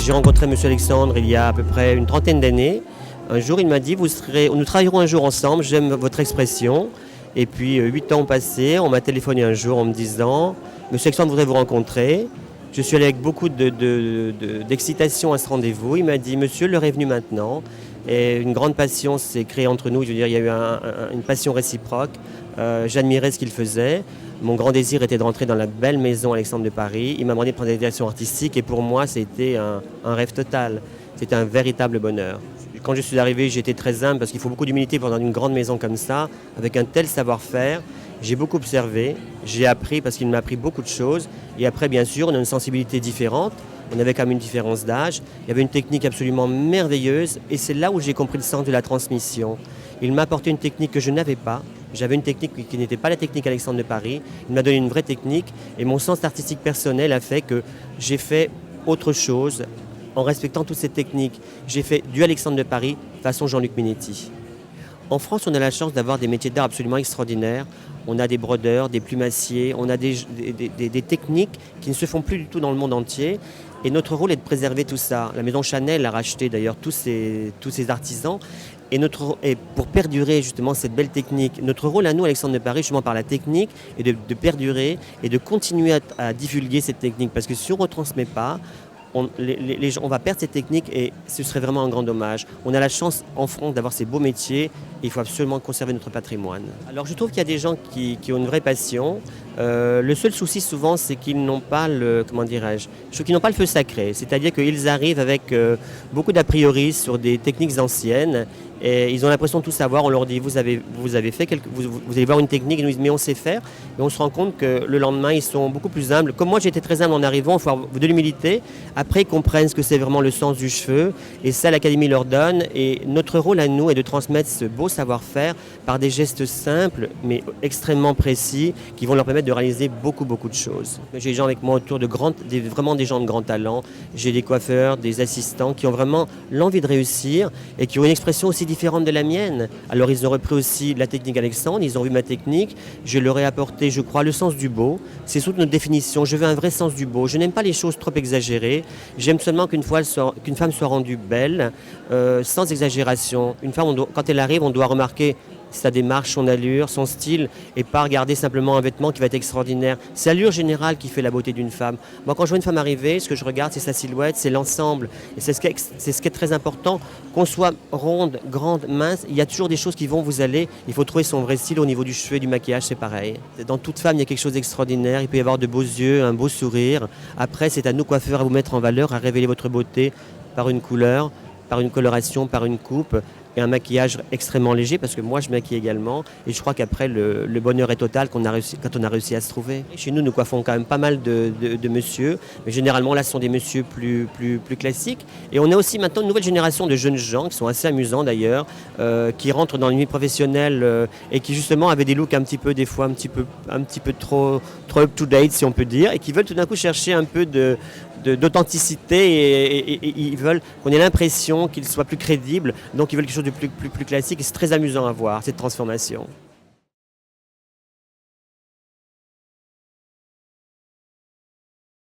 J'ai rencontré M. Alexandre il y a à peu près une trentaine d'années. Un jour, il m'a dit, nous travaillerons un jour ensemble, j'aime votre expression. Et puis, 8 ans ont passé, on m'a téléphoné un jour en me disant, M. Alexandre voudrait vous rencontrer. Je suis allé avec beaucoup d'excitation à ce rendez-vous. Il m'a dit, monsieur, l'heure est venue maintenant. Et une grande passion s'est créée entre nous. Je veux dire, il y a eu une passion réciproque. J'admirais ce qu'il faisait. Mon grand désir était de rentrer dans la belle maison Alexandre de Paris. Il m'a demandé de prendre des directions artistiques et pour moi, c'était un rêve total. C'était un véritable bonheur. Quand je suis arrivé, j'étais très humble parce qu'il faut beaucoup d'humilité pour dans une grande maison comme ça, avec un tel savoir-faire. J'ai beaucoup observé, j'ai appris parce qu'il m'a appris beaucoup de choses. Et après, bien sûr, on a une sensibilité différente. On avait quand même une différence d'âge. Il y avait une technique absolument merveilleuse. Et c'est là où j'ai compris le sens de la transmission. Il m'a apporté une technique que je n'avais pas. J'avais une technique qui n'était pas la technique Alexandre de Paris. Il m'a donné une vraie technique. Et mon sens artistique personnel a fait que j'ai fait autre chose en respectant toutes ces techniques. J'ai fait du Alexandre de Paris façon Jean-Luc Minetti. En France, on a la chance d'avoir des métiers d'art absolument extraordinaires. On a des brodeurs, des plumassiers, on a des techniques qui ne se font plus du tout dans le monde entier. Et notre rôle est de préserver tout ça. La maison Chanel a racheté d'ailleurs tous ces artisans. Et pour perdurer justement cette belle technique, notre rôle à nous, Alexandre de Paris, justement par la technique, est de perdurer et de continuer à divulguer cette technique. Parce que si on ne retransmet pas, on va perdre cette technique et ce serait vraiment un grand dommage. On a la chance en France d'avoir ces beaux métiers et il faut absolument conserver notre patrimoine. Alors je trouve qu'il y a des gens qui ont une vraie passion. Le seul souci souvent c'est qu'ils n'ont pas qu'ils n'ont pas le feu sacré. C'est-à-dire qu'ils arrivent avec beaucoup d'a priori sur des techniques anciennes et ils ont l'impression de tout savoir. On leur dit vous allez voir une technique, ils nous disent mais on sait faire. Et on se rend compte que le lendemain ils sont beaucoup plus humbles. Comme moi j'étais très humble en arrivant, il faut avoir de l'humilité. Après ils comprennent ce que c'est vraiment le sens du cheveu et ça l'Académie leur donne. Et notre rôle à nous est de transmettre ce beau savoir-faire par des gestes simples mais extrêmement précis qui vont leur permettre de réaliser beaucoup de choses. J'ai des gens avec moi autour vraiment des gens de grand talent. J'ai des coiffeurs, des assistants qui ont vraiment l'envie de réussir et qui ont une expression aussi différente de la mienne. Alors ils ont repris aussi la technique Alexandre, ils ont vu ma technique. Je leur ai apporté, je crois, le sens du beau. C'est toute notre définition. Je veux un vrai sens du beau. Je n'aime pas les choses trop exagérées. J'aime seulement qu'une femme soit rendue belle, sans exagération. Une femme, quand elle arrive, on doit remarquer sa démarche, son allure, son style, et pas regarder simplement un vêtement qui va être extraordinaire. C'est l'allure générale qui fait la beauté d'une femme. Moi, quand je vois une femme arriver, ce que je regarde, c'est sa silhouette, c'est l'ensemble. Et c'est ce qui est très important. Qu'on soit ronde, grande, mince, il y a toujours des choses qui vont vous aller. Il faut trouver son vrai style au niveau du cheveu et du maquillage, c'est pareil. Dans toute femme, il y a quelque chose d'extraordinaire. Il peut y avoir de beaux yeux, un beau sourire. Après, c'est à nous, coiffeurs, à vous mettre en valeur, à révéler votre beauté par une couleur, par une coloration, par une coupe. Et un maquillage extrêmement léger parce que moi je maquille également et je crois qu'après le bonheur est total quand on a réussi à se trouver. Chez nous coiffons quand même pas mal de messieurs, mais généralement là ce sont des messieurs plus classiques et on a aussi maintenant une nouvelle génération de jeunes gens qui sont assez amusants d'ailleurs, qui rentrent dans l'univers professionnel et qui justement avaient des looks un petit peu des fois un petit peu trop up to date si on peut dire et qui veulent tout d'un coup chercher un peu d'authenticité et ils veulent qu'on ait l'impression qu'ils soient plus crédibles, donc ils veulent quelque chose de plus classique et c'est très amusant à voir cette transformation.